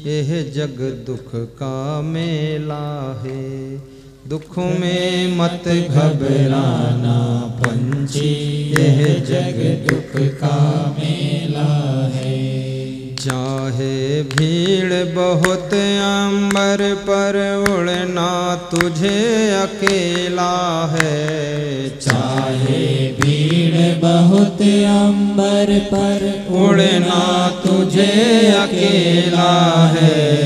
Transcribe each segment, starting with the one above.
यह जग दुख का मेला है। दुख में मत घबराना पंछी, यह जग दुख का मेला है। चाहे भीड़ बहुत अंबर पर, उड़ना तुझे अकेला है। चाहे भीड़ बहुत अंबर पर, उड़ना तुझे अकेला है।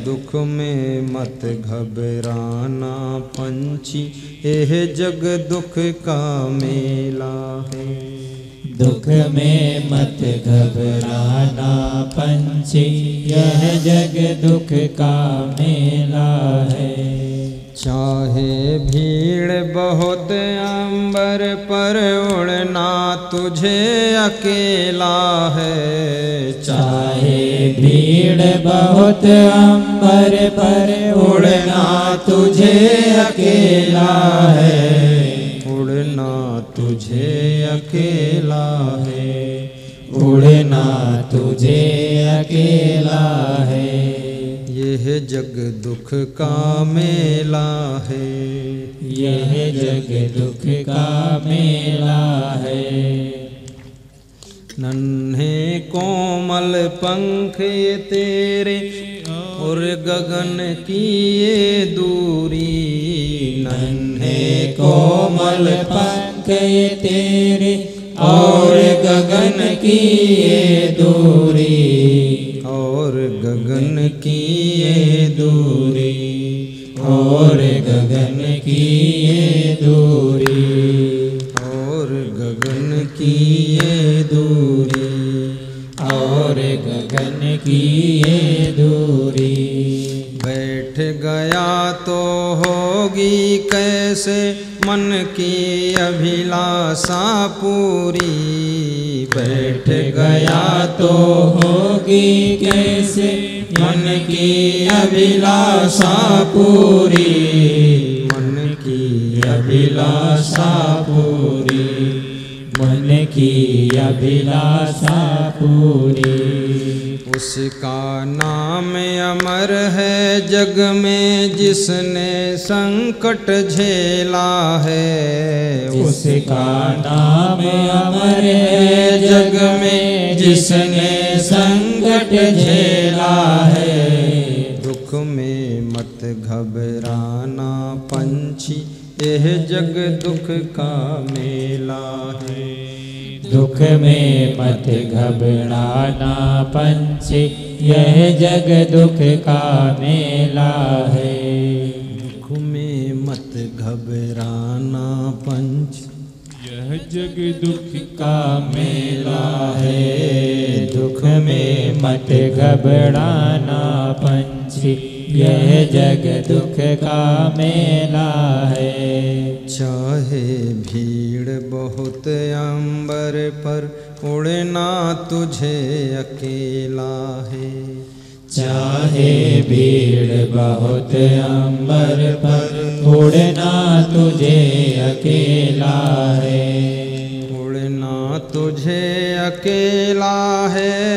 दुख में मत घबराना पंछी, यह जग दुख का मेला है। दुख में मत घबराना पंछी, यह जग दुख का मेला है। चाहे भीड़ बहुत अंबर पर, उड़ना तुझे अकेला है। चाहे भीड़ बहुत अंबर पर, उड़ना तुझे अकेला है। उड़ना तुझे अकेला है। उड़ना तुझे अकेला है। यह जग दुख का मेला है। यह जग दुख का मेला है। नन्हे कोमल पंख ये तेरे, और गगन की ये दूरी। नन्हे कोमल पंख ये तेरे, और गगन की ये दूरी। और गगन की ये दूरी। और गगन की ये दूरी। और गगन की ये दूरी। और गगन की ये दूरी। बैठ गया तो होगी कैसे मन की अभिलाषा पूरी। बैठ गया तो होगी कैसे मन की अभिलाषा पूरी। मन की अभिलाषा पूरी। मन की अभिलाषा पूरी। उसका नाम अमर है जग में, जिसने संकट झेला है। उसका नाम अमर है जग में, जिसने संकट झेला है। दुख में मत घबराना पंछी, यह जग दुख का मेला है। दुख में मत घबराना पंछी, यह जग दुख का मेला है। दुख में मत घबराना पंछी, यह जग दुख का मेला है। दुख में मत घबराना पंछी, यह जग दुख का मेला है। चाहे भीड़ बहुत अंबर पर, उड़ना तुझे अकेला है। चाहे भीड़ बहुत अंबर पर, उड़ना तुझे अकेला है। उड़ना तुझे अकेला है।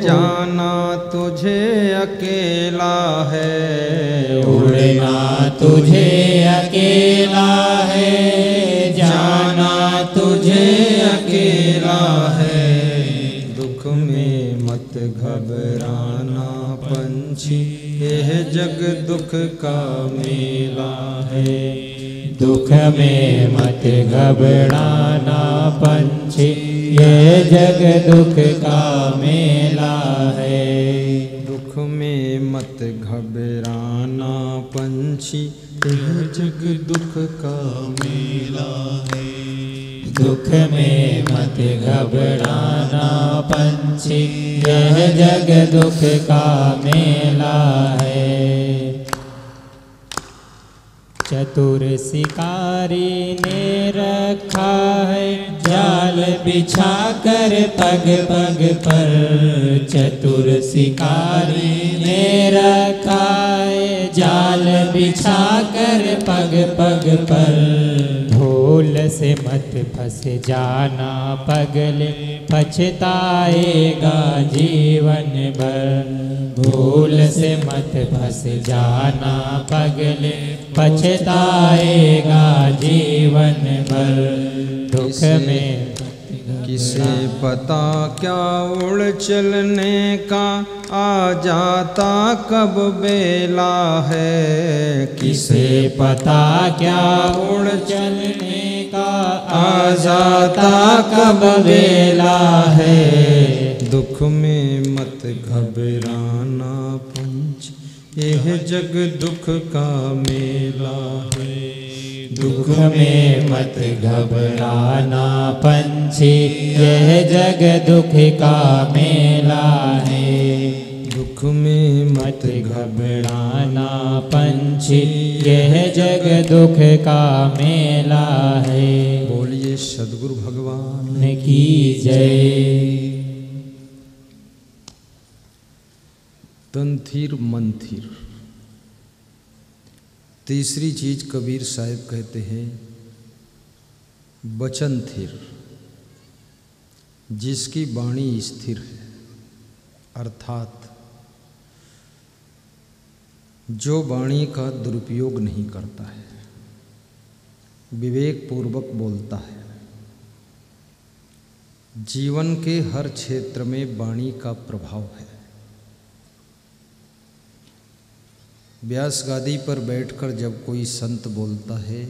जाना तुझे अकेला है। उड़ना तुझे अकेला है। जाना तुझे अकेला है। दुख में मत घबराना पंछी, यह जग दुख का मेला है। दुख में मत घबराना पंछी, यह जग दुख का मेला है। दुख में मत घबराना पंछी, यह जग दुख का मेला है। दुख में मत घबराना पंछी, यह जग दुख का मेला है। चतुर शिकारी ने रखा है जाल बिछा कर पग पग पर। चतुर शिकारी ने रखा है जाल बिछा कर पग पग पर। भूल से मत फंस जाना पगले, पछताएगा जीवन भर। भूल से मत फंस जाना पगले, पछताएगा जीवन भर। दुख में किसे पता क्या उड़ चलने का, आ जाता कब बेला है। किसे पता क्या उड़ चलने का, आ जाता कब बेला है। दुख में मत घबराना पंच, यह जग दुख का मेला है। दुख में मत घबराना पंछी, यह जग दुख का मेला है। दुख में मत घबराना पंछी, यह जग दुख का मेला है। बोलिए सद्गुरु भगवान की जय। तन थीर मन थीर। तीसरी चीज कबीर साहब कहते हैं वचन थिर, जिसकी वाणी स्थिर है, अर्थात जो वाणी का दुरुपयोग नहीं करता है, विवेक पूर्वक बोलता है। जीवन के हर क्षेत्र में वाणी का प्रभाव है। व्यास गादी पर बैठकर जब कोई संत बोलता है,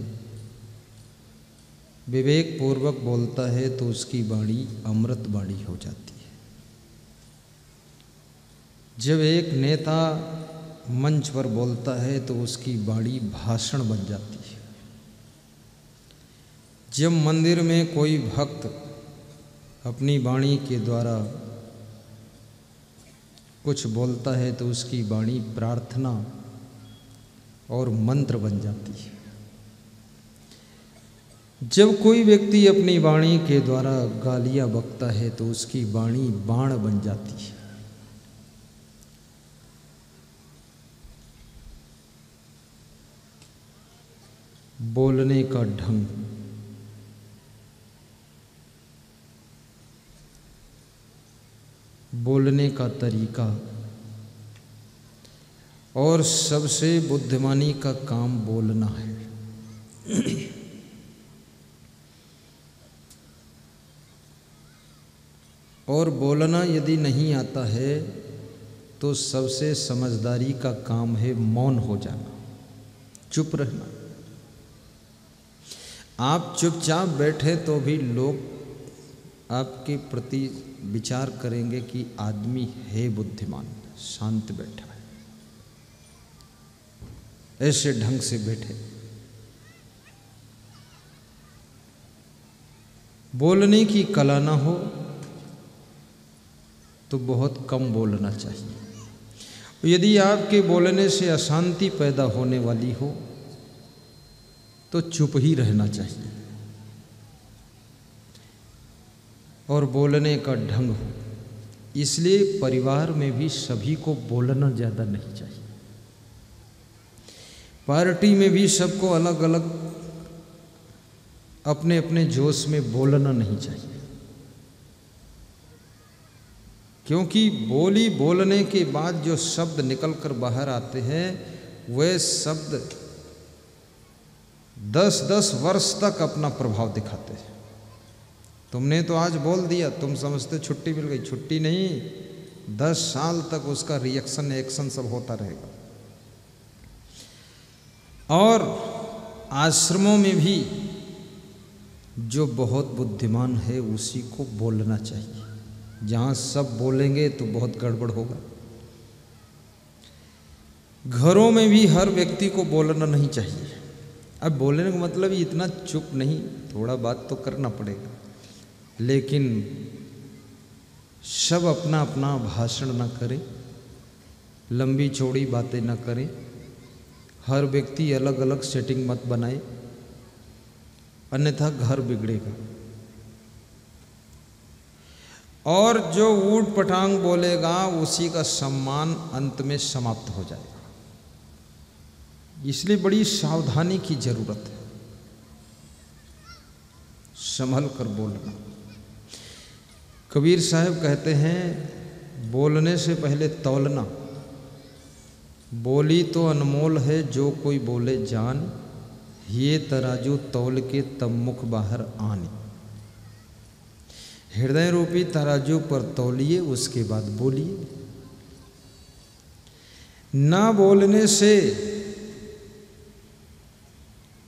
विवेक पूर्वक बोलता है, तो उसकी वाणी अमृत वाणी हो जाती है। जब एक नेता मंच पर बोलता है तो उसकी वाणी भाषण बन जाती है। जब मंदिर में कोई भक्त अपनी वाणी के द्वारा कुछ बोलता है तो उसकी वाणी प्रार्थना और मंत्र बन जाती है। जब कोई व्यक्ति अपनी वाणी के द्वारा गालियां बकता है तो उसकी वाणी बाण बन जाती है। बोलने का ढंग, बोलने का तरीका और सबसे बुद्धिमानी का काम बोलना है। और बोलना यदि नहीं आता है तो सबसे समझदारी का काम है मौन हो जाना, चुप रहना। आप चुपचाप बैठे तो भी लोग आपके प्रति विचार करेंगे कि आदमी है बुद्धिमान, शांत बैठा है, ऐसे ढंग से बैठे। बोलने की कला ना हो तो बहुत कम बोलना चाहिए। यदि आपके बोलने से अशांति पैदा होने वाली हो तो चुप ही रहना चाहिए। और बोलने का ढंग हो, इसलिए परिवार में भी सभी को बोलना ज़्यादा नहीं चाहिए। पार्टी में भी सबको अलग अलग अपने अपने जोश में बोलना नहीं चाहिए, क्योंकि बोलने के बाद जो शब्द निकल कर बाहर आते हैं वे शब्द 10-10 वर्ष तक अपना प्रभाव दिखाते हैं। तुमने तो आज बोल दिया, तुम समझते छुट्टी मिल गई, छुट्टी नहीं, 10 साल तक उसका रिएक्शन एक्शन सब होता रहेगा। और आश्रमों में भी जो बहुत बुद्धिमान है उसी को बोलना चाहिए। जहाँ सब बोलेंगे तो बहुत गड़बड़ होगा। घरों में भी हर व्यक्ति को बोलना नहीं चाहिए। अब बोलने का मतलब ही इतना चुप नहीं, थोड़ा बात तो करना पड़ेगा, लेकिन सब अपना अपना भाषण ना करें, लंबी चौड़ी बातें ना करें, हर व्यक्ति अलग अलग सेटिंग मत बनाए, अन्यथा घर बिगड़ेगा। और जो ऊट पटांग बोलेगा उसी का सम्मान अंत में समाप्त हो जाएगा। इसलिए बड़ी सावधानी की जरूरत है। संभल कर बोलना। कबीर साहब कहते हैं बोलने से पहले तौलना। बोली तो अनमोल है जो कोई बोले जान, ये तराजू तौल के तब मुख बाहर आनी। हृदय रूपी तराजू पर तौलिए, उसके बाद बोलिए। ना बोलने से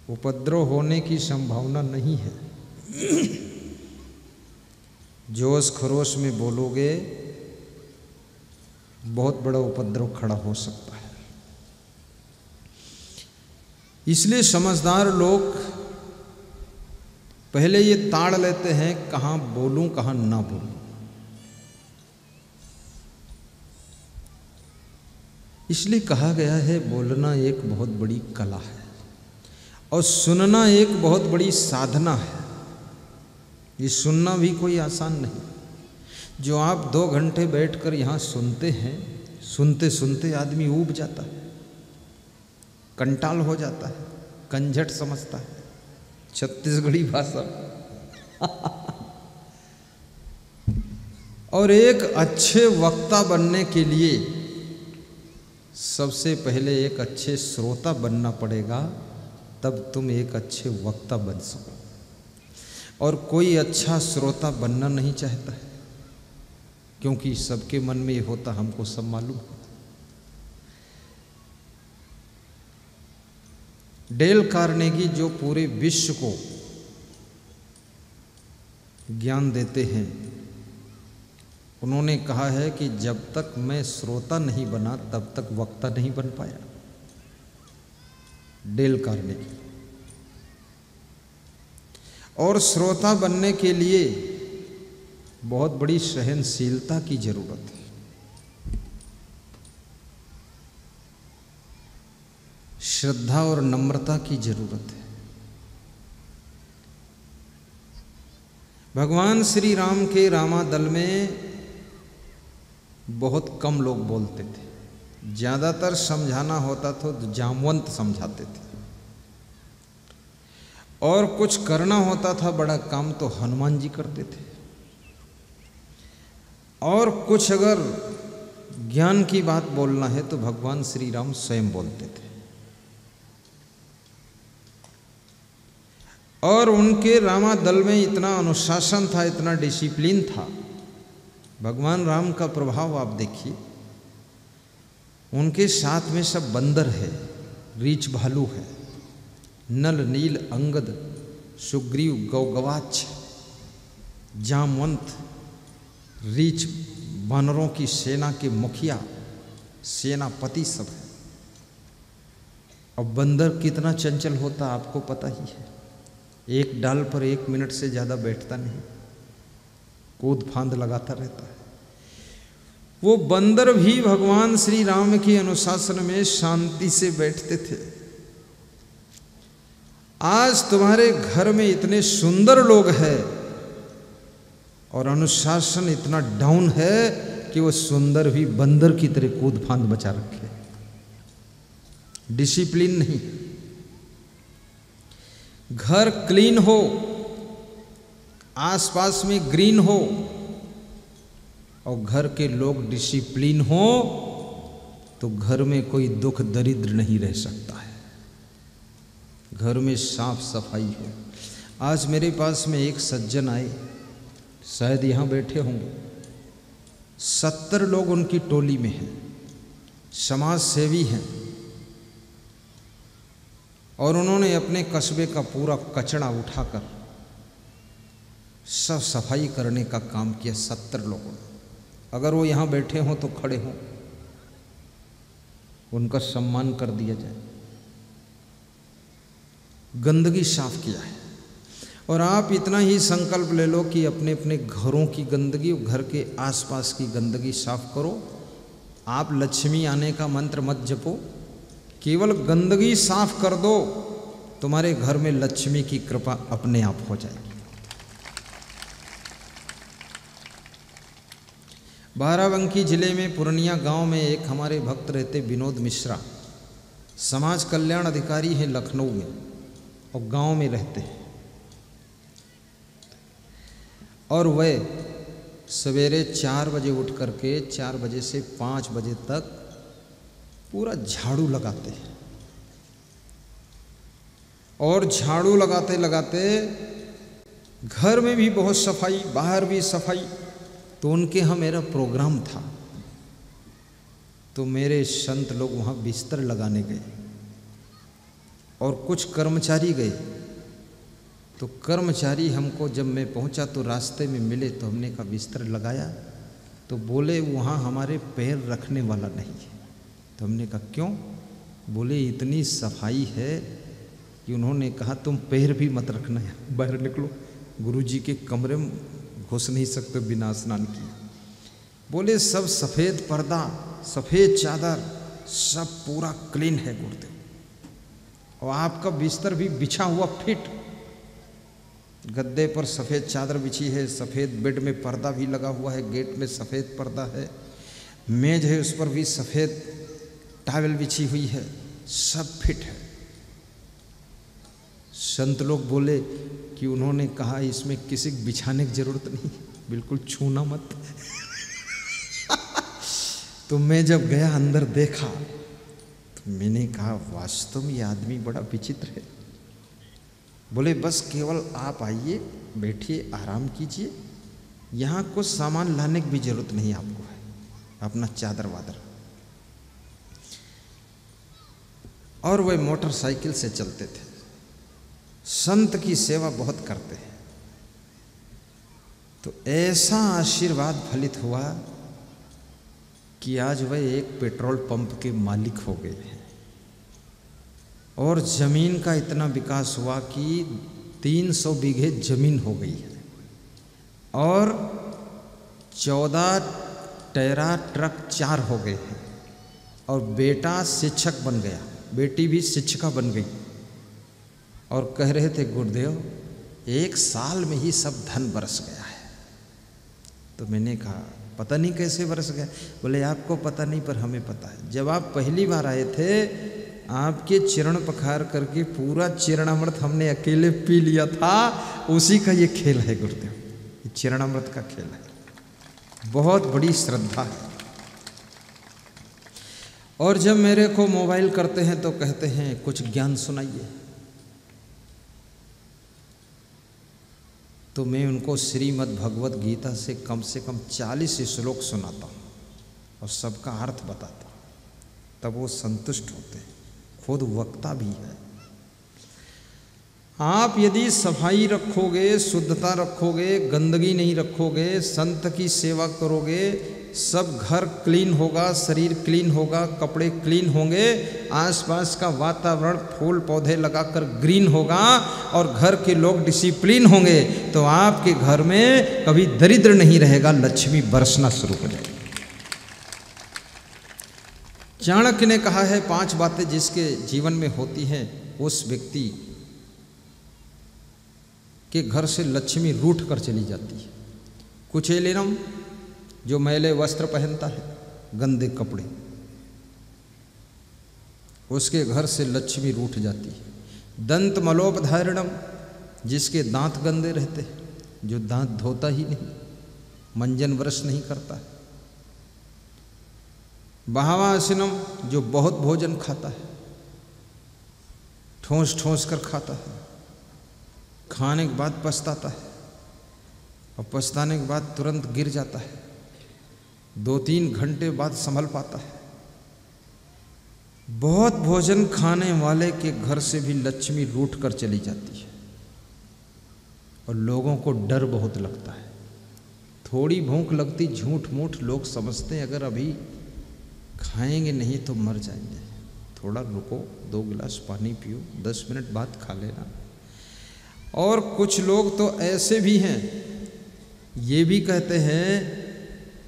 उपद्रव होने की संभावना नहीं है। जोश खरोश में बोलोगे बहुत बड़ा उपद्रव खड़ा हो सकता है। इसलिए समझदार लोग पहले ये ताड़ लेते हैं कहाँ बोलूं कहाँ ना बोलूं। इसलिए कहा गया है बोलना एक बहुत बड़ी कला है और सुनना एक बहुत बड़ी साधना है। ये सुनना भी कोई आसान नहीं। जो आप 2 घंटे बैठकर यहाँ सुनते हैं, सुनते सुनते आदमी ऊब जाता है, कंटाल हो जाता है, कंझट समझता है छत्तीसगढ़ी भाषा। और एक अच्छे वक्ता बनने के लिए सबसे पहले एक अच्छे श्रोता बनना पड़ेगा, तब तुम एक अच्छे वक्ता बन सको। और कोई अच्छा श्रोता बनना नहीं चाहता है, क्योंकि सबके मन में ये होता हमको सब मालूम है। डेल कार्नेगी जो पूरे विश्व को ज्ञान देते हैं, उन्होंने कहा है कि जब तक मैं श्रोता नहीं बना तब तक वक्ता नहीं बन पाया। Dale Carnegie. और श्रोता बनने के लिए बहुत बड़ी सहनशीलता की जरूरत है। श्रद्धा और नम्रता की जरूरत है। भगवान श्री राम के रामादल में बहुत कम लोग बोलते थे। ज़्यादातर समझाना होता तो जामवंत समझाते थे, और कुछ करना होता था बड़ा काम तो हनुमान जी करते थे, और कुछ अगर ज्ञान की बात बोलना है तो भगवान श्री राम स्वयं बोलते थे। और उनके रामादल में इतना अनुशासन था, इतना डिसिप्लिन था। भगवान राम का प्रभाव आप देखिए, उनके साथ में सब बंदर है, रीछ भालू है, नल नील अंगद सुग्रीव गौगवाच जामवंत रीछ वानरों की सेना के मुखिया सेनापति सब है। अब बंदर कितना चंचल होता आपको पता ही है। एक डाल पर 1 मिनट से ज़्यादा बैठता नहीं, कूद फांद लगाता रहता है। वो बंदर भी भगवान श्री राम के अनुशासन में शांति से बैठते थे। आज तुम्हारे घर में इतने सुंदर लोग हैं और अनुशासन इतना डाउन है कि वो सुंदर भी बंदर की तरह कूद फांद बचा रखे, डिसिप्लिन नहीं। घर क्लीन हो, आसपास में ग्रीन हो, और घर के लोग डिसिप्लिन हो, तो घर में कोई दुख दरिद्र नहीं रह सकता है। घर में साफ सफाई हो। आज मेरे पास में एक सज्जन आए, शायद यहाँ बैठे होंगे, 70 लोग उनकी टोली में हैं, समाज सेवी हैं, और उन्होंने अपने कस्बे का पूरा कचरा उठाकर सब सफाई करने का काम किया। 70 लोगों ने। अगर वो यहाँ बैठे हों तो खड़े हों, उनका सम्मान कर दिया जाए। गंदगी साफ किया है। और आप इतना ही संकल्प ले लो कि अपने अपने घरों की गंदगी, घर के आसपास की गंदगी साफ करो। आप लक्ष्मी आने का मंत्र मत जपो, केवल गंदगी साफ कर दो, तुम्हारे घर में लक्ष्मी की कृपा अपने आप हो जाएगी। बाराबंकी जिले में पूर्णिया गांव में एक हमारे भक्त रहते, विनोद मिश्रा, समाज कल्याण अधिकारी हैं लखनऊ में, और गांव में रहते हैं। और वह सवेरे 4 बजे उठ करके 4 बजे से 5 बजे तक पूरा झाड़ू लगाते हैं, और झाड़ू लगाते लगाते घर में भी बहुत सफाई, बाहर भी सफाई। तो उनके यहाँ मेरा प्रोग्राम था, तो मेरे संत लोग वहाँ बिस्तर लगाने गए और कुछ कर्मचारी गए। तो कर्मचारी हमको, जब मैं पहुँचा तो रास्ते में मिले, तो हमने कहा बिस्तर लगाया? तो बोले वहाँ हमारे पैर रखने वाला नहीं है। तो हमने कहा क्यों? बोले इतनी सफाई है कि उन्होंने कहा तुम पैर भी मत रखना है, बाहर निकलो, गुरुजी के कमरे में घुस नहीं सकते बिना स्नान किए। बोले सब सफ़ेद पर्दा, सफ़ेद चादर, सब पूरा क्लीन है गुरुदेव, और आपका बिस्तर भी बिछा हुआ फिट, गद्दे पर सफ़ेद चादर बिछी है, सफ़ेद बेड में पर्दा भी लगा हुआ है, गेट में सफ़ेद पर्दा है, मेज है उस पर भी सफ़ेद टॉवेल बिछी हुई है, सब फिट है। संत लोग बोले कि उन्होंने कहा इसमें किसी को बिछाने की जरूरत नहीं, बिल्कुल छूना मत। तो मैं जब गया अंदर देखा, तो मैंने कहा वास्तव में ये आदमी बड़ा विचित्र है। बोले बस केवल आप आइए, बैठिए, आराम कीजिए, यहाँ कुछ सामान लाने की भी जरूरत नहीं आपको है, अपना चादर वादर। और वह मोटरसाइकिल से चलते थे, संत की सेवा बहुत करते हैं। तो ऐसा आशीर्वाद फलित हुआ कि आज वह एक पेट्रोल पंप के मालिक हो गए हैं, और ज़मीन का इतना विकास हुआ कि 300 बीघे ज़मीन हो गई है, और 14 टैरा ट्रक 4 हो गए हैं, और बेटा शिक्षक बन गया, बेटी भी शिक्षिका बन गई। और कह रहे थे गुरुदेव 1 साल में ही सब धन बरस गया है। तो मैंने कहा पता नहीं कैसे बरस गया। बोले आपको पता नहीं पर हमें पता है। जब आप पहली बार आए थे, आपके चरण पखार करके पूरा चरणामृत हमने अकेले पी लिया था, उसी का ये खेल है गुरुदेव, ये चरणामृत का खेल है, बहुत बड़ी श्रद्धा है। और जब मेरे को मोबाइल करते हैं तो कहते हैं कुछ ज्ञान सुनाइए, तो मैं उनको श्रीमद् भगवत गीता से कम 40 श्लोक सुनाता हूँ और सबका अर्थ बताता हूँ, तब वो संतुष्ट होते हैं। खुद वक्ता भी है। आप यदि सफाई रखोगे, शुद्धता रखोगे, गंदगी नहीं रखोगे, संत की सेवा करोगे, सब घर क्लीन होगा, शरीर क्लीन होगा, कपड़े क्लीन होंगे, आसपास का वातावरण फूल पौधे लगाकर ग्रीन होगा, और घर के लोग डिसिप्लिन होंगे, तो आपके घर में कभी दरिद्र नहीं रहेगा, लक्ष्मी बरसना शुरू हो जाएगी। चाणक्य ने कहा है 5 बातें जिसके जीवन में होती हैं, उस व्यक्ति के घर से लक्ष्मी रूठ कर चली जाती है। कुचेलिनम, जो मैले वस्त्र पहनता है, गंदे कपड़े, उसके घर से लक्ष्मी रूठ जाती है। दंत मलोपधारणम, जिसके दांत गंदे रहते हैं, जो दांत धोता ही नहीं, मंजन ब्रश नहीं करता है। बहावासिनम, जो बहुत भोजन खाता है, ठोंस ठोंस कर खाता है, खाने के बाद पछताता है, और पछताने के बाद तुरंत गिर जाता है, 2-3 घंटे बाद संभल पाता है। बहुत भोजन खाने वाले के घर से भी लक्ष्मी रूठ कर चली जाती है, और लोगों को डर बहुत लगता है। थोड़ी भूख लगती, झूठ मूठ लोग समझते हैं अगर अभी खाएंगे नहीं तो मर जाएंगे, थोड़ा रुको, 2 गिलास पानी पियो, 10 मिनट बाद खा लेना। और कुछ लोग तो ऐसे भी हैं, ये भी कहते हैं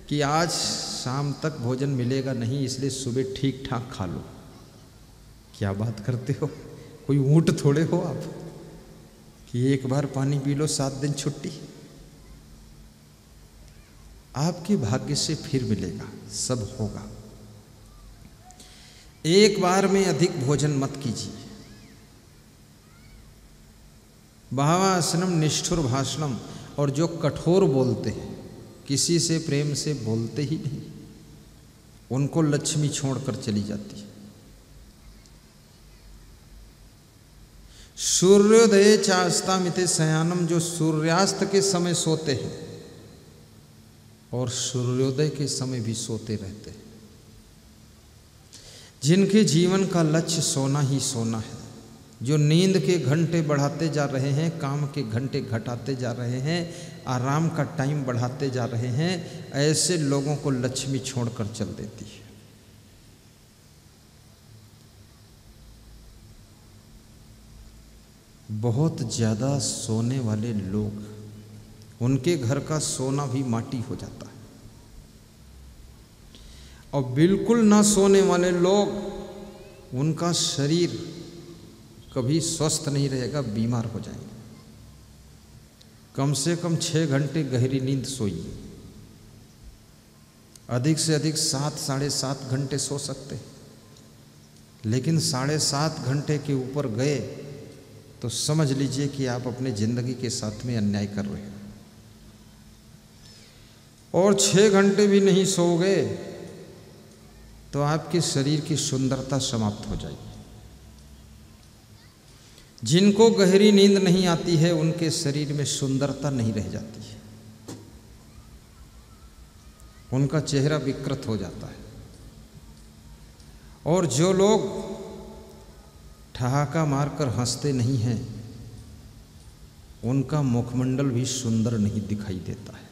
कि आज शाम तक भोजन मिलेगा नहीं, इसलिए सुबह ठीक ठाक खा लो। क्या बात करते हो, कोई ऊंट थोड़े हो आप कि एक बार पानी पी लो 7 दिन छुट्टी। आपके भाग्य से फिर मिलेगा, सब होगा। एक बार में अधिक भोजन मत कीजिए। बहावासनम निष्ठुर भाषणम, और जो कठोर बोलते हैं, किसी से प्रेम से बोलते ही नहीं, उनको लक्ष्मी छोड़कर चली जाती है। सूर्योदय चास्तामिते शयानम, जो सूर्यास्त के समय सोते हैं और सूर्योदय के समय भी सोते रहते हैं, जिनके जीवन का लक्ष्य सोना ही सोना है, जो नींद के घंटे बढ़ाते जा रहे हैं, काम के घंटे घटाते जा रहे हैं, आराम का टाइम बढ़ाते जा रहे हैं, ऐसे लोगों को लक्ष्मी छोड़कर चल देती है। बहुत ज़्यादा सोने वाले लोग, उनके घर का सोना भी माटी हो जाता है, और बिल्कुल ना सोने वाले लोग, उनका शरीर कभी स्वस्थ नहीं रहेगा, बीमार हो जाएंगे। कम से कम 6 घंटे गहरी नींद सोइए, अधिक से अधिक 7 साढ़े 7 घंटे सो सकते हैं, लेकिन 7.5 घंटे के ऊपर गए तो समझ लीजिए कि आप अपने ज़िंदगी के साथ में अन्याय कर रहे हैं। और 6 घंटे भी नहीं सोओगे तो आपके शरीर की सुंदरता समाप्त हो जाएगी। जिनको गहरी नींद नहीं आती है, उनके शरीर में सुंदरता नहीं रह जाती है, उनका चेहरा विकृत हो जाता है। और जो लोग ठहाका मारकर हंसते नहीं हैं, उनका मुखमंडल भी सुंदर नहीं दिखाई देता है।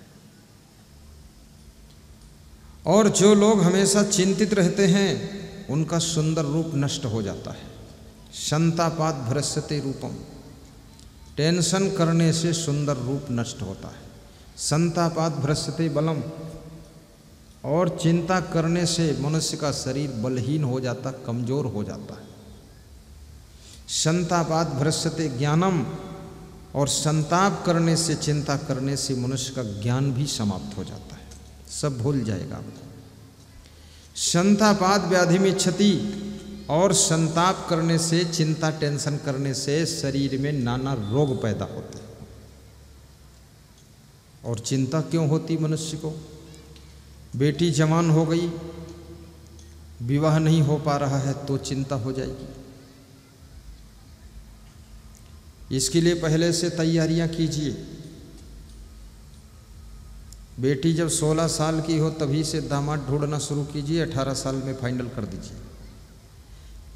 और जो लोग हमेशा चिंतित रहते हैं, उनका सुंदर रूप नष्ट हो जाता है। संतापात भ्रश्यते रूपम, टेंशन करने से सुंदर रूप नष्ट होता है। संतापात भ्रश्यते बलम, और चिंता करने से मनुष्य का शरीर बलहीन हो जाता, कमजोर हो जाता है। संतापात भ्रश्यते ज्ञानम, और संताप करने से, चिंता करने से मनुष्य का ज्ञान भी समाप्त हो जाता है, सब भूल जाएगा। संतापात व्याधि में क्षति, और संताप करने से, चिंता टेंशन करने से शरीर में नाना रोग पैदा होते हैं। और चिंता क्यों होती मनुष्य को? बेटी जवान हो गई, विवाह नहीं हो पा रहा है तो चिंता हो जाएगी। इसके लिए पहले से तैयारियां कीजिए। बेटी जब 16 साल की हो तभी से दामाद ढूंढना शुरू कीजिए, 18 साल में फाइनल कर दीजिए।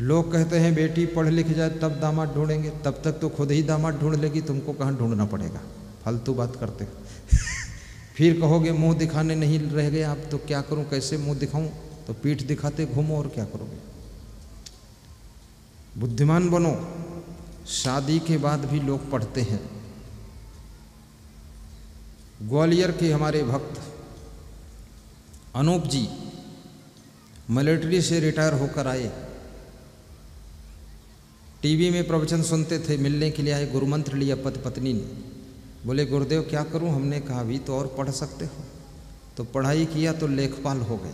लोग कहते हैं बेटी पढ़ लिख जाए तब दामाद ढूंढेंगे, तब तक तो खुद ही दामाद ढूंढ लेगी, तुमको कहाँ ढूंढना पड़ेगा, फालतू बात करते हो। फिर कहोगे मुंह दिखाने नहीं रह गए आप, तो क्या करूं, कैसे मुंह दिखाऊं? तो पीठ दिखाते घूमो, और क्या करोगे? बुद्धिमान बनो। शादी के बाद भी लोग पढ़ते हैं। ग्वालियर के हमारे भक्त अनूप जी मिलिट्री से रिटायर होकर आए, टीवी में प्रवचन सुनते थे, मिलने के लिए आए, गुरुमंत्र लिया पति पत्नी ने। बोले गुरुदेव क्या करूं? हमने कहा अभी तो और पढ़ सकते हो। तो पढ़ाई किया तो लेखपाल हो गए।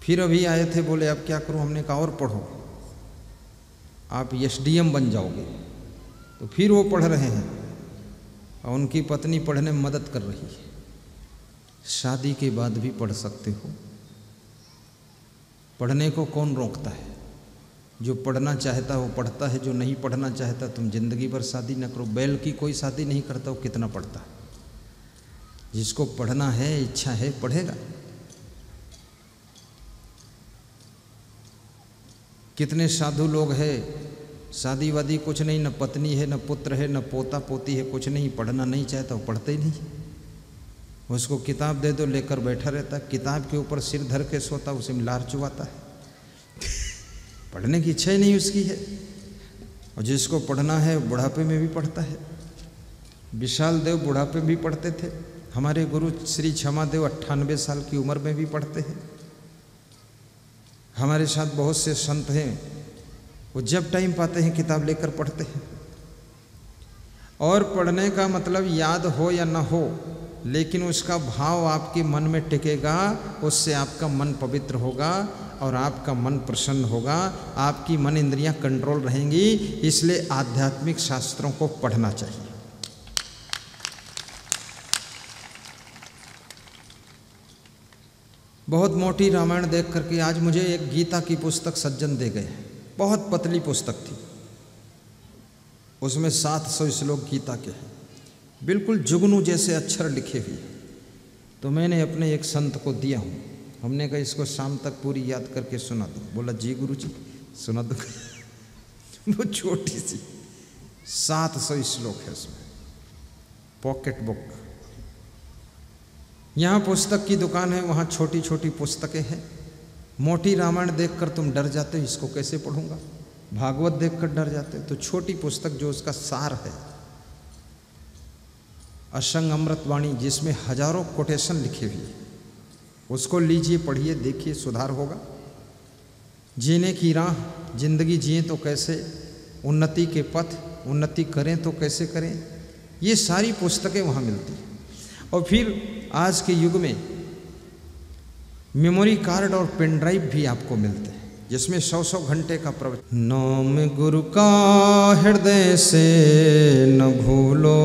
फिर अभी आए थे, बोले अब क्या करूं? हमने कहा और पढ़ो, आप एसडीएम बन जाओगे। तो फिर वो पढ़ रहे हैं और उनकी पत्नी पढ़ने में मदद कर रही है। शादी के बाद भी पढ़ सकते हो, पढ़ने को कौन रोकता है? जो पढ़ना चाहता है वो पढ़ता है, जो नहीं पढ़ना चाहता तुम जिंदगी भर शादी न करो। बैल की कोई शादी नहीं करता, वो कितना पढ़ता है? जिसको पढ़ना है, इच्छा है, पढ़ेगा। कितने साधु लोग हैं, शादी वादी कुछ नहीं, न पत्नी है, न पुत्र है, न पोता पोती है, कुछ नहीं, पढ़ना नहीं चाहता, वो पढ़ते ही नहीं। उसको किताब दे दो लेकर बैठा रहता, किताब के ऊपर सिर धर के सोता, उसे में लार चुबाता है। पढ़ने की इच्छा ही नहीं उसकी है। और जिसको पढ़ना है बुढ़ापे में भी पढ़ता है। विशाल देव बुढ़ापे में भी पढ़ते थे। हमारे गुरु श्री क्षमा देव 98 साल की उम्र में भी पढ़ते हैं। हमारे साथ बहुत से संत हैं, वो जब टाइम पाते हैं किताब लेकर पढ़ते हैं। और पढ़ने का मतलब याद हो या ना हो, लेकिन उसका भाव आपके मन में टिकेगा, उससे आपका मन पवित्र होगा और आपका मन प्रसन्न होगा, आपकी मन इंद्रियां कंट्रोल रहेंगी। इसलिए आध्यात्मिक शास्त्रों को पढ़ना चाहिए। बहुत मोटी रामायण देख करके आज मुझे एक गीता की पुस्तक सज्जन दे गए। बहुत पतली पुस्तक थी, उसमें 700 श्लोक गीता के हैं, बिल्कुल जुगनू जैसे अक्षर लिखे हुए। तो मैंने अपने एक संत को दिया हूँ। हमने कहा इसको शाम तक पूरी याद करके सुना दो। बोला जी गुरु जी सुना दो। वो छोटी सी 700 श्लोक है उसमें, पॉकेट बुक। यहाँ पुस्तक की दुकान है, वहाँ छोटी छोटी पुस्तकें हैं। मोटी रामायण देखकर तुम डर जाते हो, इसको कैसे पढ़ूंगा। भागवत देखकर डर जाते हो, तो छोटी पुस्तक जो उसका सार है, असंग अमृतवाणी, जिसमें हजारों कोटेशन लिखे हुए, उसको लीजिए, पढ़िए, देखिए, सुधार होगा। जीने की राह, जिंदगी जिए तो कैसे, उन्नति के पथ, उन्नति करें तो कैसे करें, ये सारी पुस्तकें वहाँ मिलती हैं। और फिर आज के युग में मेमोरी कार्ड और पेन ड्राइव भी आपको मिलते हैं, जिसमें 100 घंटे का प्रवचन। नाम गुरु का हृदय से न भूलो,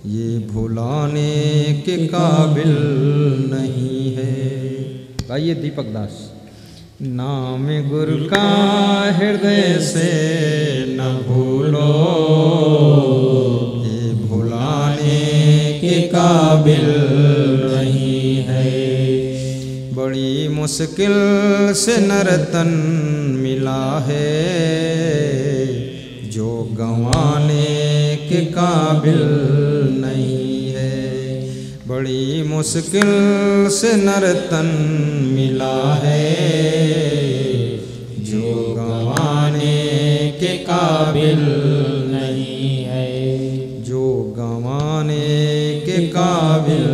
ये भुलाने के काबिल नहीं है। गाइए दीपक दास। नाम गुरु का हृदय से न भूलो, ये भुलाने के काबिल नहीं है। बड़ी मुश्किल से नर्तन मिला है, जो गंवाने के काबिल नहीं है। बड़ी मुश्किल से नर्तन मिला है, जो गंवाने के काबिल नहीं है, जो गंवाने के काबिल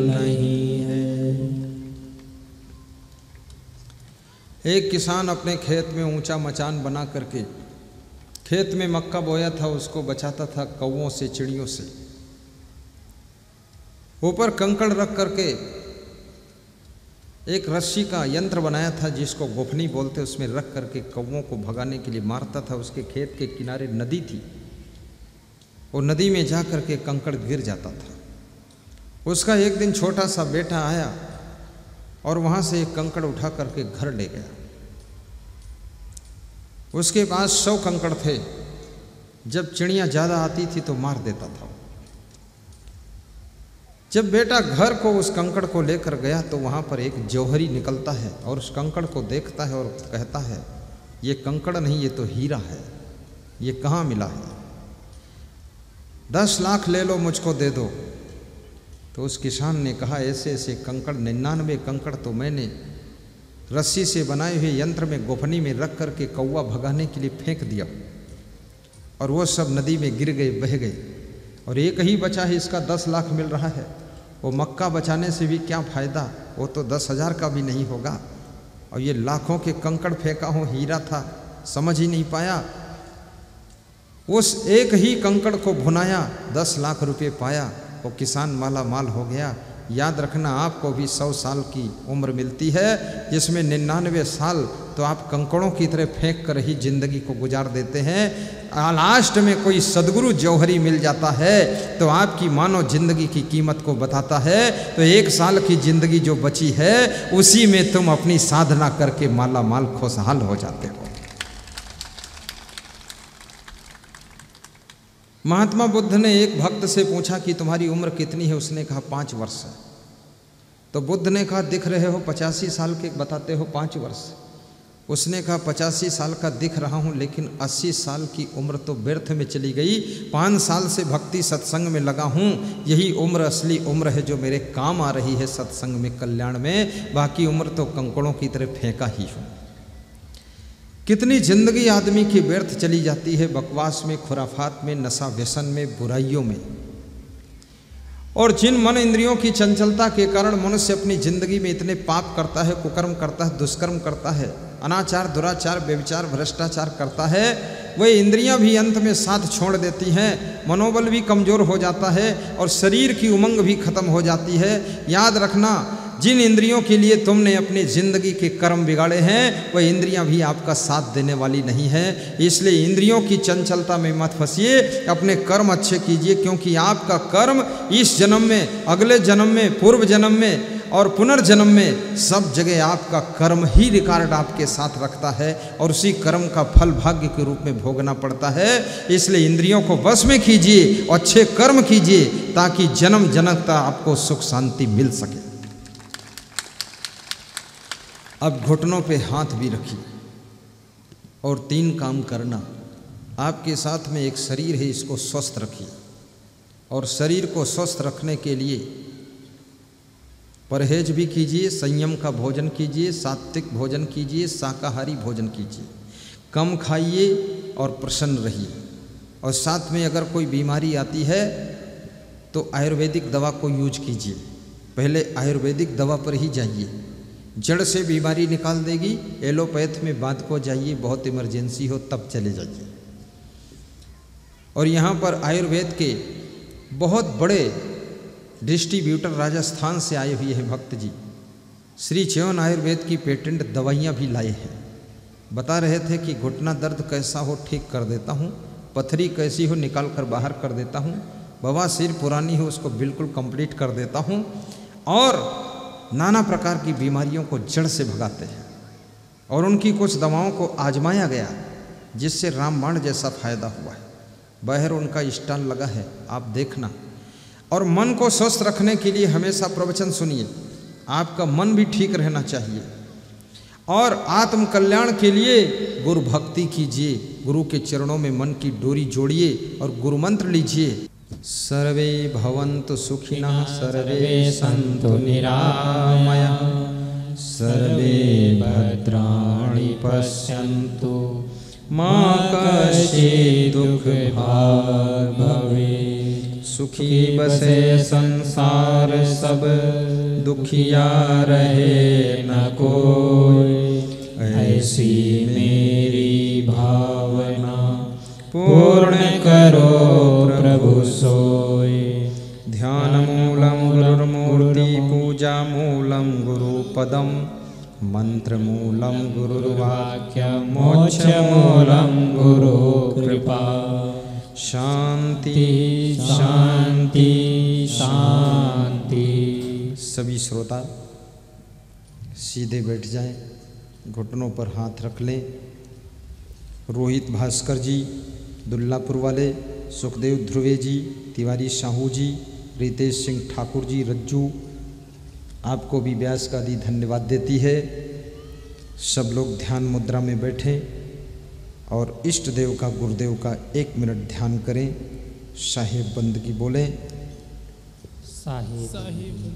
नहीं है। एक किसान अपने खेत में ऊंचा मचान बना करके खेत में मक्का बोया था, उसको बचाता था कौवों से, चिड़ियों से। ऊपर कंकड़ रख करके एक रस्सी का यंत्र बनाया था, जिसको गोफनी बोलते, उसमें रख करके कौवों को भगाने के लिए मारता था। उसके खेत के किनारे नदी थी, और नदी में जा करके कंकड़ गिर जाता था। उसका एक दिन छोटा सा बेटा आया और वहाँ से एक कंकड़ उठा करके घर ले गया। उसके पास 100 कंकड़ थे। जब चिड़ियाँ ज़्यादा आती थी तो मार देता था। जब बेटा घर को उस कंकड़ को लेकर गया तो वहाँ पर एक जौहरी निकलता है और उस कंकड़ को देखता है और कहता है, ये कंकड़ नहीं, ये तो हीरा है, ये कहाँ मिला है, 10 लाख ले लो, मुझको दे दो। तो उस किसान ने कहा, ऐसे ऐसे कंकड़, 99 कंकड़ तो मैंने रस्सी से बनाए हुए यंत्र में गोफनी में रख करके कौवा भगाने के लिए फेंक दिया, और वो सब नदी में गिर गए, बह गए, और एक ही बचा है, इसका 10 लाख मिल रहा है। वो मक्का बचाने से भी क्या फ़ायदा, वो तो 10,000 का भी नहीं होगा, और ये लाखों के कंकड़ फेंका हो, हीरा था, समझ ही नहीं पाया। उस एक ही कंकड़ को भुनाया, 10 लाख रुपए पाया, वो किसान माला माल हो गया। याद रखना, आपको भी 100 साल की उम्र मिलती है, जिसमें 99 साल तो आप कंकड़ों की तरह फेंक कर ही जिंदगी को गुजार देते हैं। लास्ट में कोई सदगुरु जौहरी मिल जाता है तो आपकी मानो जिंदगी की कीमत को बताता है। तो 1 साल की जिंदगी जो बची है, उसी में तुम अपनी साधना करके माला माल खुशहाल हो जाते हो। महात्मा बुद्ध ने एक भक्त से पूछा कि तुम्हारी उम्र कितनी है? उसने कहा 5 वर्ष है। तो बुद्ध ने कहा दिख रहे हो 85 साल के, बताते हो 5 वर्ष। उसने कहा 85 साल का दिख रहा हूँ, लेकिन 80 साल की उम्र तो व्यर्थ में चली गई। 5 साल से भक्ति सत्संग में लगा हूँ, यही उम्र असली उम्र है जो मेरे काम आ रही है सत्संग में, कल्याण में। बाकी उम्र तो कंकड़ों की तरह फेंका ही हूँ। कितनी जिंदगी आदमी की व्यर्थ चली जाती है, बकवास में, खुराफात में, नशा व्यसन में, बुराइयों में। और जिन मन इंद्रियों की चंचलता के कारण मनुष्य अपनी जिंदगी में इतने पाप करता है, कुकर्म करता है, दुष्कर्म करता है, अनाचार, दुराचार, व्यभिचार, भ्रष्टाचार करता है, वह इंद्रियां भी अंत में साथ छोड़ देती हैं, मनोबल भी कमज़ोर हो जाता है और शरीर की उमंग भी खत्म हो जाती है। याद रखना, जिन इंद्रियों के लिए तुमने अपनी ज़िंदगी के कर्म बिगाड़े हैं, वह इंद्रियां भी आपका साथ देने वाली नहीं है। इसलिए इंद्रियों की चंचलता में मत फंसिए, अपने कर्म अच्छे कीजिए, क्योंकि आपका कर्म इस जन्म में, अगले जन्म में, पूर्व जन्म में और पुनर्जन्म में सब जगह आपका कर्म ही रिकॉर्ड आपके साथ रखता है और उसी कर्म का फल भाग्य के रूप में भोगना पड़ता है। इसलिए इंद्रियों को वश में कीजिए और अच्छे कर्म कीजिए ताकि जन्म जन्म तक आपको सुख शांति मिल सके। अब घुटनों पे हाथ भी रखिए और 3 काम करना। आपके साथ में एक शरीर है, इसको स्वस्थ रखिए और शरीर को स्वस्थ रखने के लिए परहेज भी कीजिए, संयम का भोजन कीजिए, सात्विक भोजन कीजिए, शाकाहारी भोजन कीजिए, कम खाइए और प्रसन्न रहिए। और साथ में अगर कोई बीमारी आती है तो आयुर्वेदिक दवा को यूज कीजिए। पहले आयुर्वेदिक दवा पर ही जाइए, जड़ से बीमारी निकाल देगी। एलोपैथ में बाद को जाइए, बहुत इमरजेंसी हो तब चले जाइए। और यहाँ पर आयुर्वेद के बहुत बड़े डिस्ट्रीब्यूटर राजस्थान से आए हुए हैं भक्त जी, श्री च्यवन आयुर्वेद की पेटेंट दवाइयाँ भी लाए हैं। बता रहे थे कि घुटना दर्द कैसा हो ठीक कर देता हूँ, पथरी कैसी हो निकाल कर बाहर कर देता हूँ, बवासीर पुरानी हो उसको बिल्कुल कंप्लीट कर देता हूँ, और नाना प्रकार की बीमारियों को जड़ से भगाते हैं। और उनकी कुछ दवाओं को आजमाया गया जिससे रामबाण जैसा फायदा हुआ है। बाहर उनका स्टॉल लगा है, आप देखना। और मन को स्वस्थ रखने के लिए हमेशा प्रवचन सुनिए, आपका मन भी ठीक रहना चाहिए। और आत्म कल्याण के लिए गुरु भक्ति कीजिए, गुरु के चरणों में मन की डोरी जोड़िए और गुरु मंत्र लीजिए। सर्वे भवन्तु सुखिनः, सर्वे सन्तु निरामया, सर्वे भद्राणि पश्यन्तु मा कश्चित् दुःखभाग् भवेत्। सुखी बसे संसार सब, दुखिया रहे न कोई, ऐसी मेरी भावना पूर्ण करो प्रभु सोई। ध्यान मूलम गुरुर्मूर्ति, पूजा मूलम गुरुपदम, मंत्र मूलम गुरुर्वाक्य, मोक्ष मूलम गुरु कृपा। शांति शांति शांति। सभी श्रोता सीधे बैठ जाएं, घुटनों पर हाथ रख लें। रोहित भास्कर जी दुल्लापुर वाले, सुखदेव ध्रुवे जी, तिवारी साहू जी, रितेश सिंह ठाकुर जी, रज्जू, आपको भी व्यास का दी धन्यवाद देती है। सब लोग ध्यान मुद्रा में बैठें और इष्ट देव का गुरुदेव का 1 मिनट ध्यान करें। साहिब बंदगी बोलें। साहिब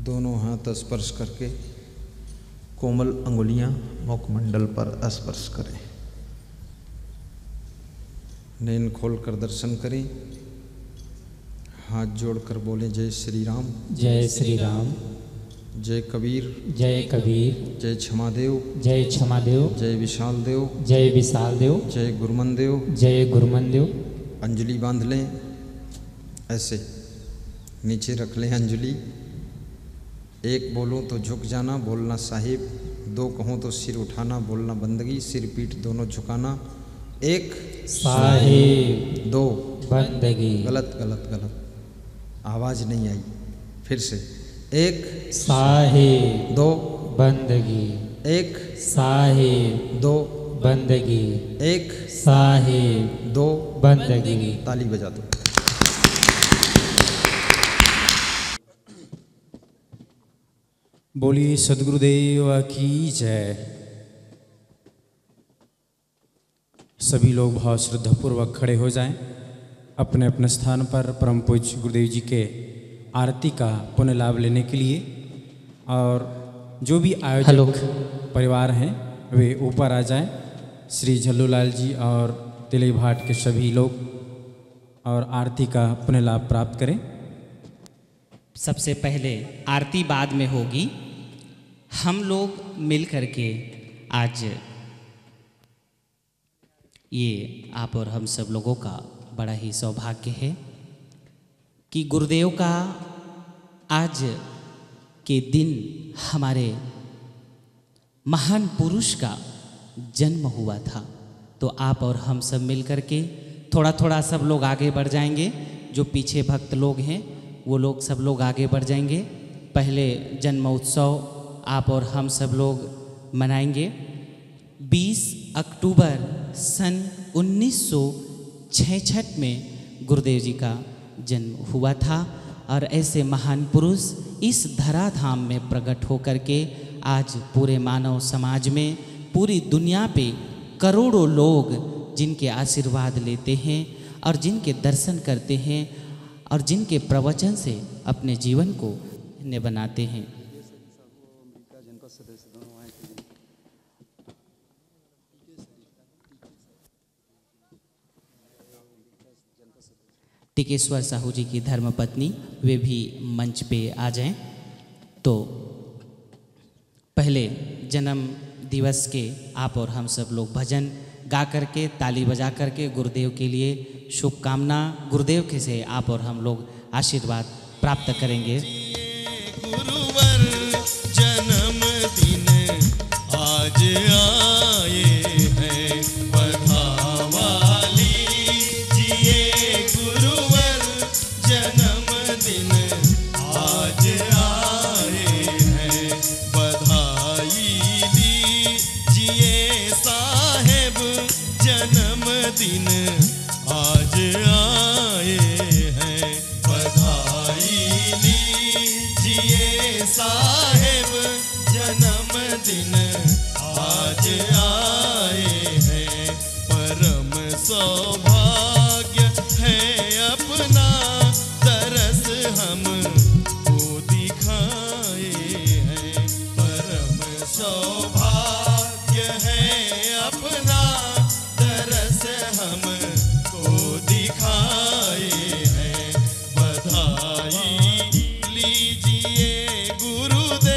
दोनों हाथ स्पर्श करके कोमल अंगुलियां मुखमंडल पर स्पर्श करें। नैन खोलकर दर्शन करें। हाथ जोड़कर बोलें जय श्री राम, जय श्री राम, जय कबीर, जय कबीर, जय क्षमादेव, जय क्षमादेव, जय विशाल देव, जय विशाल देव, जय गुरुमन देव। जय गुरुमन देव। अंजलि बांध लें, ऐसे नीचे रख लें अंजलि। 1 बोलूं तो झुक जाना, बोलना साहिब। 2 कहूँ तो सिर उठाना, बोलना बंदगी। सिर पीठ दोनों झुकाना। 1 साहिब, 2 बंदगी। गलत गलत गलत, आवाज़ नहीं आई। फिर से 1 साहिब, 2 बंदगी। 1 साहिब, 2 बंदगी। 1 साहिब, 2 बंदगी। ताली बजा दो। बोलिए सद्गुरुदेव की जय। सभी लोग भाव श्रद्धापूर्वक खड़े हो जाएं। अपने अपने स्थान पर परम पूज्य गुरुदेव जी के आरती का पुण्य लाभ लेने के लिए। और जो भी आयोजक परिवार हैं वे ऊपर आ जाएं। श्री झल्लूलाल जी और तिलक भाट के सभी लोग और आरती का पुण्य लाभ प्राप्त करें। सबसे पहले आरती बाद में होगी। हम लोग मिल करके आज ये आप और हम सब लोगों का बड़ा ही सौभाग्य है कि गुरुदेव का आज के दिन हमारे महान पुरुष का जन्म हुआ था। तो आप और हम सब मिल कर के थोड़ा थोड़ा सब लोग आगे बढ़ जाएंगे। जो पीछे भक्त लोग हैं वो लोग सब लोग आगे बढ़ जाएंगे। पहले जन्म उत्सव आप और हम सब लोग मनाएंगे। 20 अक्टूबर सन 1966 में गुरुदेव जी का जन्म हुआ था और ऐसे महान पुरुष इस धराधाम में प्रकट होकर के आज पूरे मानव समाज में, पूरी दुनिया पे करोड़ों लोग जिनके आशीर्वाद लेते हैं और जिनके दर्शन करते हैं और जिनके प्रवचन से अपने जीवन को धन्य बनाते हैं। टिकेश्वर साहू जी की धर्मपत्नी वे भी मंच पे आ जाएं। तो पहले जन्म दिवस के आप और हम सब लोग भजन गा करके, ताली बजा करके गुरुदेव के लिए शुभकामना, गुरुदेव के से आप और हम लोग आशीर्वाद प्राप्त करेंगे। गुरुवर जन्मदिन आज आए हैं, बधावाली जिए गुरुवर जन्मदिन आज आए हैं, बधाई लीजिए साहेब जन्मदिन आज आए हैं, बधाई लीजिए साहेब जन्मदिन आज आए हैं। परम सौभाग्य है अपना तरस हम को दिखाए हैं, परम सौभाग्य है अपना तरस हम को दिखाए हैं, बधाई लीजिए गुरुदेव।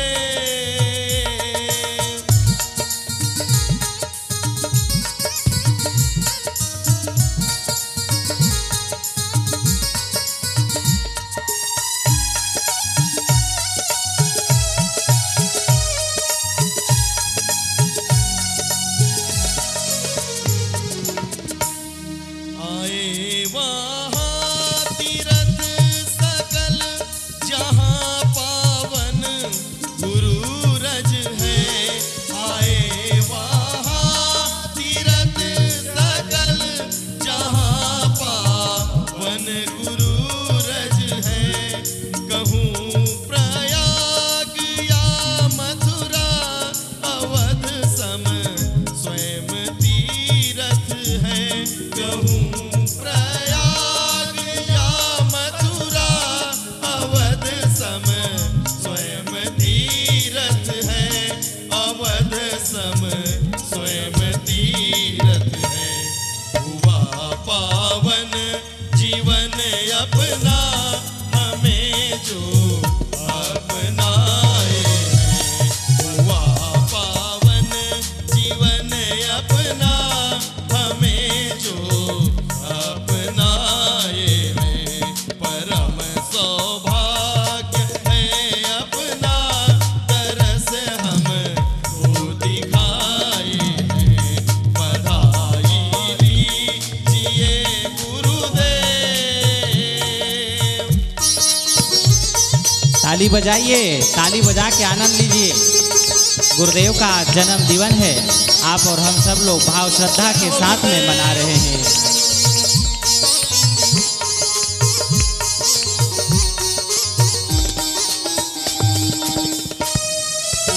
आए वहाँ तीरथ सकल जहाँ पावन गुरु रज है, आए वहाँ तीरथ सकल जहाँ पावन गुरु रज है, कहूँ प्रयाग या मथुरा अवध सम स्वयं तीरथ है, कहूँ प्रयाग या मथुरा अवध सम स्वयं तीरथ है, अवध सम स्वयं तीरथ है। हुआ पावन जीवन अपना हमें जो अपनाए हैं, हुआ पावन जीवन अपना हमें जो अपनाए हैं, परम सौभाग्य है अपना तरस हम को दिखाए हैं, बधाई लीजिए गुरुदेव। ताली बजाइए, ताली बजा के आनंद लीजिए। गुरुदेव का जन्म दिवस है, आप और हम सब लोग भाव श्रद्धा के साथ में मना रहे हैं।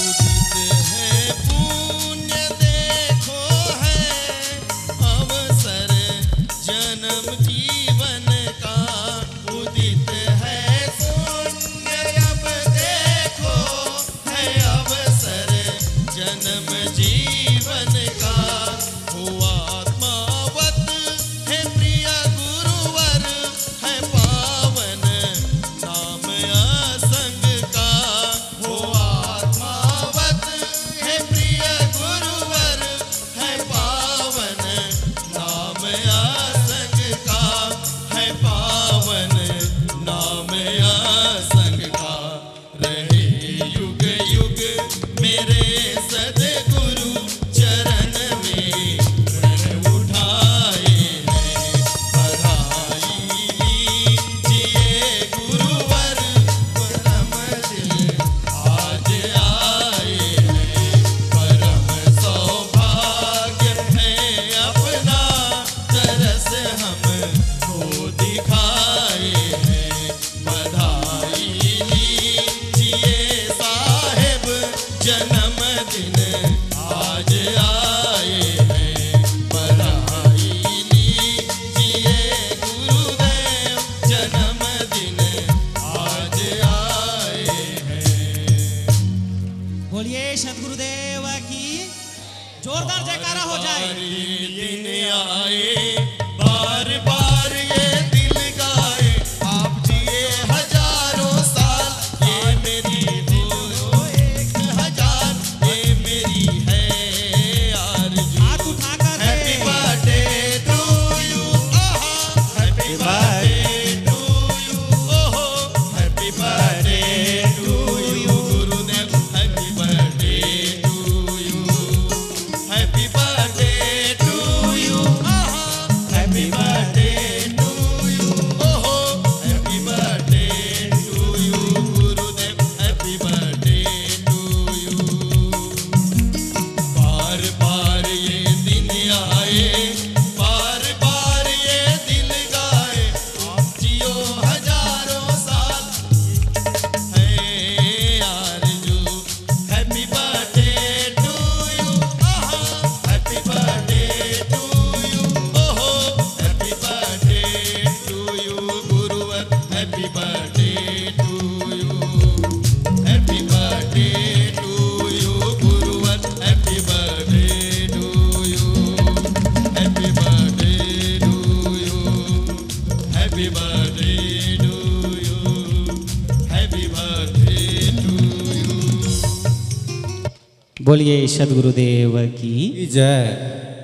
उदित है पुण्य देखो है अवसर जन्म जीवन का, उदित है पुण्य अब देखो है अवसर जन्म जीवन का, हो आत्मावत जोरदार जयकारा हो जाए। दिन आए बार बार ये दिल गाए, आप जिए हजारों साल, ये मेरी हो 1000, ये मेरी है आरज़ू। हाथ उठाकर happy birthday to you, happy birthday to you, ओहो happy birthday to you Gurudev, happy birthday to you, happy birthday to you, happy birthday to you, ओहो happy birthday to you Gurudev, happy birthday to you. बार बार ये दिन आए, बार बार ये दिल गाए, आप जियो हजारों साल, है आरज़ू। Happy birthday to you, happy birthday to you, ओहो हैप्पी बर्थडे टू यू गुरुवर, happy birthday to you, happy birthday to you गुरुवर, happy birthday to you, happy birthday to you, happy birthday to you, happy birthday to you. बोलिए सदगुरुदेव की जय।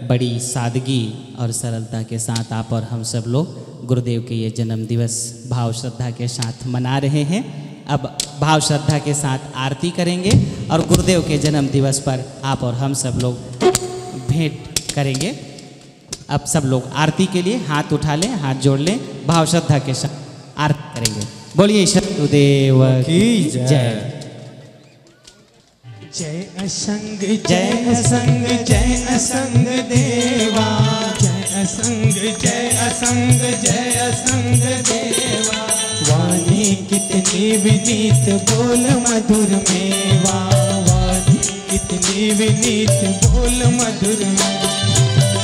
बड़ी सादगी और सरलता के साथ आप और हम सब लोग गुरुदेव के ये जन्म दिवस भाव श्रद्धा के साथ मना रहे हैं। अब भाव श्रद्धा के साथ आरती करेंगे और गुरुदेव के जन्म दिवस पर आप और हम सब लोग भेंट करेंगे। अब सब लोग आरती के लिए हाथ उठा लें, हाथ जोड़ लें, भाव श्रद्धा के साथ आरती करेंगे। बोलिए सदगुरुदेव की जय। जय असंग जय असंग जय असंग देवा, जय असंग जय असंग जय असंग देवा। वाणी कितनी विनीत बोल मधुर मेवा, वाणी कितनी विनीत बोल मधुर मेवा।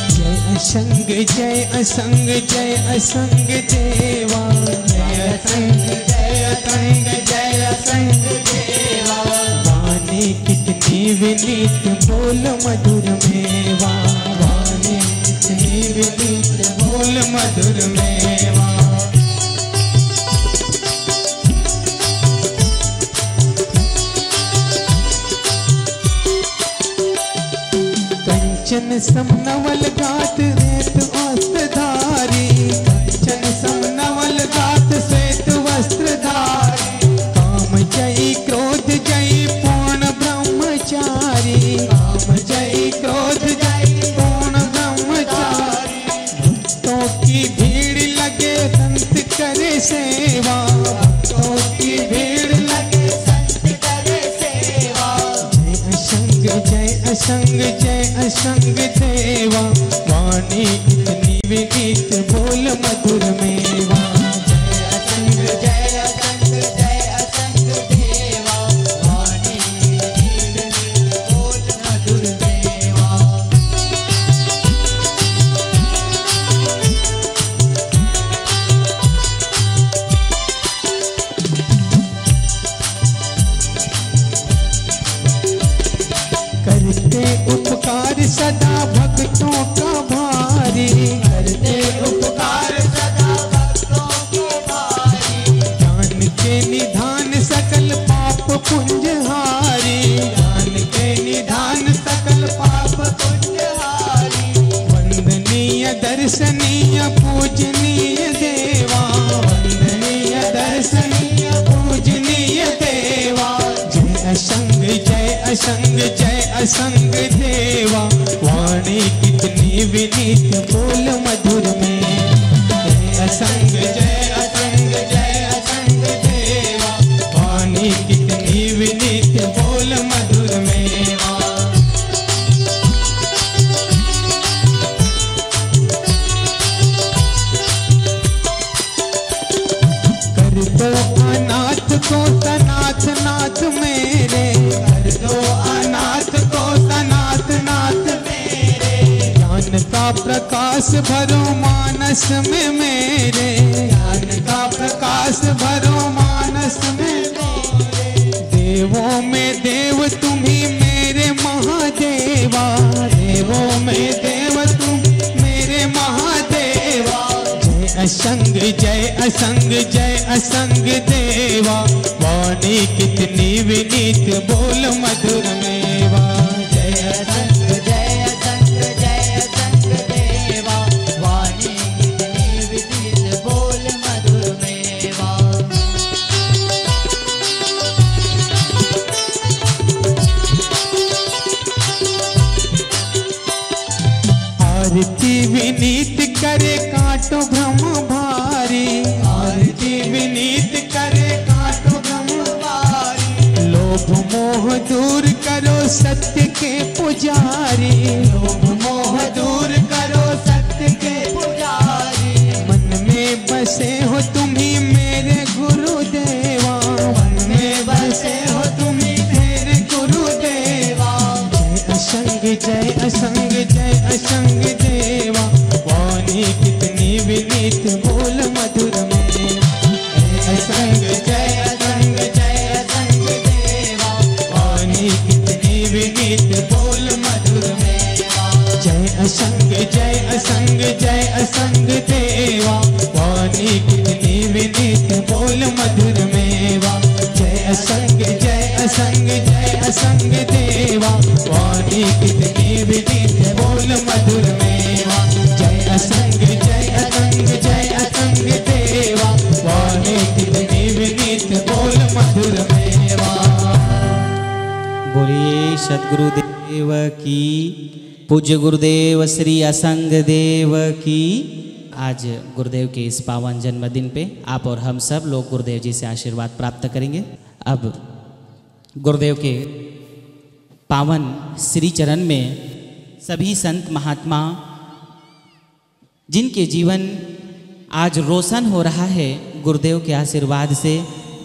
जय असंग जय असंग जय असंग देवा, जय असंग जय असंग जय असंग देवा। वाणी कितनी विनीत बोल मधुर मेवा, वाणी कितनी विनीत बोल मधुर मेवा। कंचन समनवल गात रेत वस्त्रधारी, कंचन समनवल गात श्वेत वस्त्रधारी। काम जयी क्रोध जयी पूर्ण ब्रह्मचारी, काम जयी क्रोध जयी पूर्ण ब्रह्मचारी। भक्तों की भीड़ लगे संत करे सेवा, भक्तों की भीड़ लगे संत करे सेवा। जय असंग जय असंग जय असंग देवा, वाणी इतनी विनीत बोल मधुर मेवा। जय असंग जय असंग जय असंग देवा, वाणी इतनी विनीत बोल मधुर मेवा। करते उपकार सदा भक्तों का भारी, करते उपकार सदा भक्तों के भारी। ज्ञान के निधान सकल पाप पुंजहारी, ज्ञान के निधान सकल पाप पुंजहारी। वंदनीय दर्शनीय पूजनीय देवा, वंदनीय दर्शनीय पूजनीय देवा। जय असंग जय असंग जय असंग देवा, वाणी कितनी विनीत बोल मधुर में। जय असंग जय असंग जय असंग देवा, वाणी कितनी विनीत बोल मधुर में। कर दो अनाथ को सनाथ नाथ मेरे, कर दो अनाथ को सनाथ नाथ मेरे। ज्ञान का प्रकाश भरो मानस में मेरे, ज्ञान का प्रकाश भरो मानस में मेरे। देवों में देव तुम्ही मेरे महादेव, देवा, देवों में देव तुम मेरे महादेवा। जय असंग जय असंग जय असंग देवा, वाणी कितनी विनीत बोल मधुर मेवा। जय असंग जय असंग जय असंग देवा, वाणी कितनी विनीत बोल मधुर मेवा। आरती विनीत करे काटो भ्रम भारी, आरती विनीत करे काटो भ्रम भारी। लोभ मोह दूर करो सत्य के पुजारी, लोभ मोह दूर करो सत्य के पुजारी। मन में बसे हो तुम्ही मेरे गुरुदेवा, मन में बसे हो तुम्ही मेरे गुरुदेवा। जय असंग जय असंग जय असंग देवा, वाणी कितनी विनीत बोल मधुर मेवा। जय असंग जय असंग जय असंग देवा, वाणी कितनी विनीत बोल मधुर मेवा। जय असंग जय असंग जय असंग देवा, वाणी कितनी विनीत बोल मधुर मेवा। जय असंग जय असंग जय असंग देवा, वाणी कितनी विनीत बोल मधुर मेवा। जय असंग जय असंग जय असंग देवा, वाणी कितनी विनीत बोल मधुर मेवा। बोलिए सद्गुरुदेव की, पूज्य गुरुदेव श्री असंग देव की। आज गुरुदेव के इस पावन जन्मदिन पे आप और हम सब लोग गुरुदेव जी से आशीर्वाद प्राप्त करेंगे। अब गुरुदेव के पावन श्री चरण में सभी संत महात्मा जिनके जीवन आज रोशन हो रहा है गुरुदेव के आशीर्वाद से,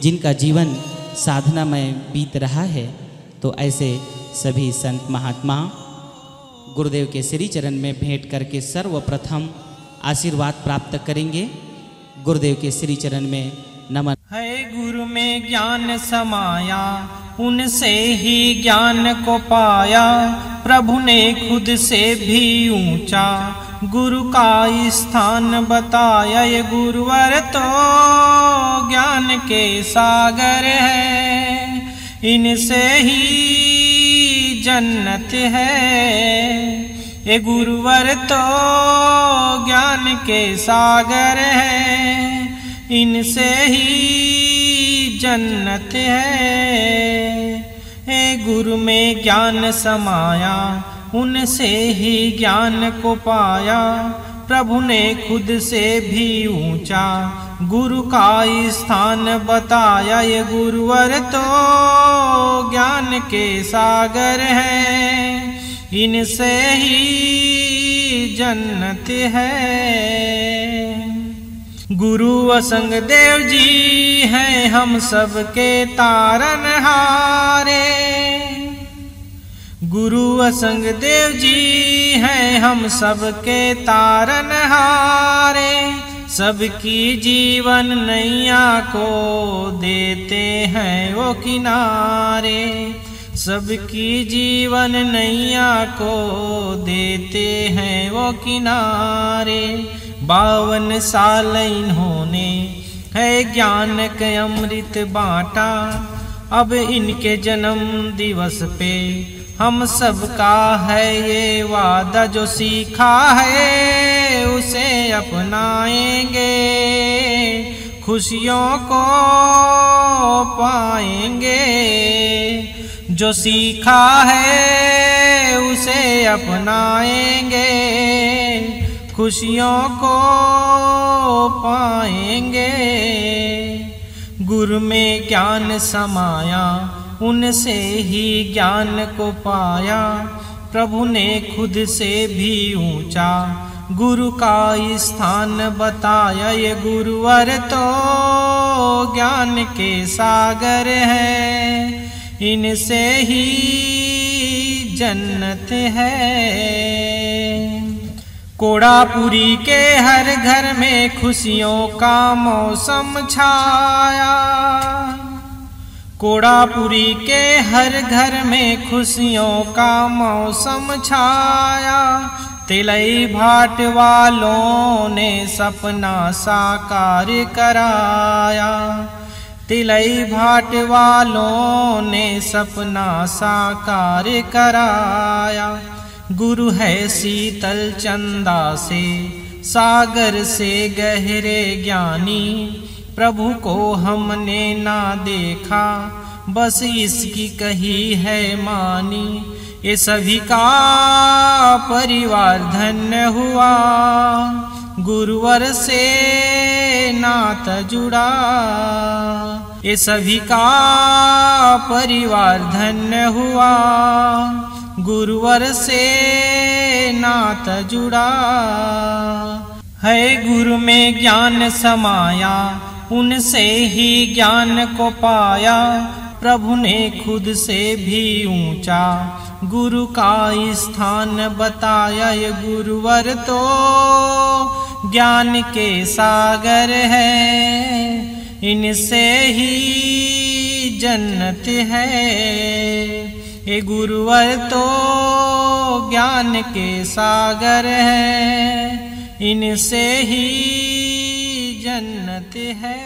जिनका जीवन साधना में बीत रहा है, तो ऐसे सभी संत महात्मा गुरुदेव के श्री चरण में भेंट करके सर्वप्रथम आशीर्वाद प्राप्त करेंगे। गुरुदेव के श्री चरण में नमन। है गुरु में ज्ञान समाया, उनसे ही ज्ञान को पाया। प्रभु ने खुद से भी ऊंचा गुरु का स्थान बताया। ये गुरुवर तो ज्ञान के सागर है, इनसे ही जन्नत है। ये गुरुवर तो ज्ञान के सागर है, इनसे ही जन्नत है। हे गुरु में ज्ञान समाया, उनसे ही ज्ञान को पाया। प्रभु ने खुद से भी ऊंचा गुरु का स्थान बताया। ये गुरुवर तो ज्ञान के सागर है, इनसे ही जन्नत है। गुरु असंग देव जी हैं हम सबके तारनहारे। गुरु असंग देव जी हैं हम सबके तारनहारे। सबकी जीवन नैया को देते हैं वो किनारे। सबकी जीवन नैया को देते हैं वो किनारे। 52 साल इन्होंने है ज्ञान के अमृत बांटा। अब इनके जन्म दिवस पे हम सबका है ये वादा, जो सीखा है उसे अपनाएंगे, खुशियों को पाएंगे। जो सीखा है उसे अपनाएंगे, खुशियों को पाएंगे। गुरु में ज्ञान समाया, उनसे ही ज्ञान को पाया। प्रभु ने खुद से भी ऊंचा गुरु का स्थान बताया। ये गुरुवर तो ज्ञान के सागर है, इनसे ही जन्नत है। कोड़ापुरी के हर घर में खुशियों का मौसम छाया। कोड़ापुरी के हर घर में खुशियों का मौसम छाया। तिलई भाट वालों ने सपना साकार कराया। तिलई भाट वालों ने सपना साकार कराया। गुरु है शीतल चंदा से सागर से गहरे ज्ञानी। प्रभु को हमने ना देखा बस इसकी कही है मानी। ये सभी का परिवार धन्य हुआ गुरुवर से नाता जुड़ा। ये सभी का परिवार धन्य हुआ गुरुवर से नाता जुड़ा। है गुरु में ज्ञान समाया उनसे ही ज्ञान को पाया। प्रभु ने खुद से भी ऊंचा गुरु का स्थान बताया। ये गुरुवर तो ज्ञान के सागर है इनसे ही जन्नत है। ये गुरुवर तो ज्ञान के सागर है इनसे ही जन्नत है।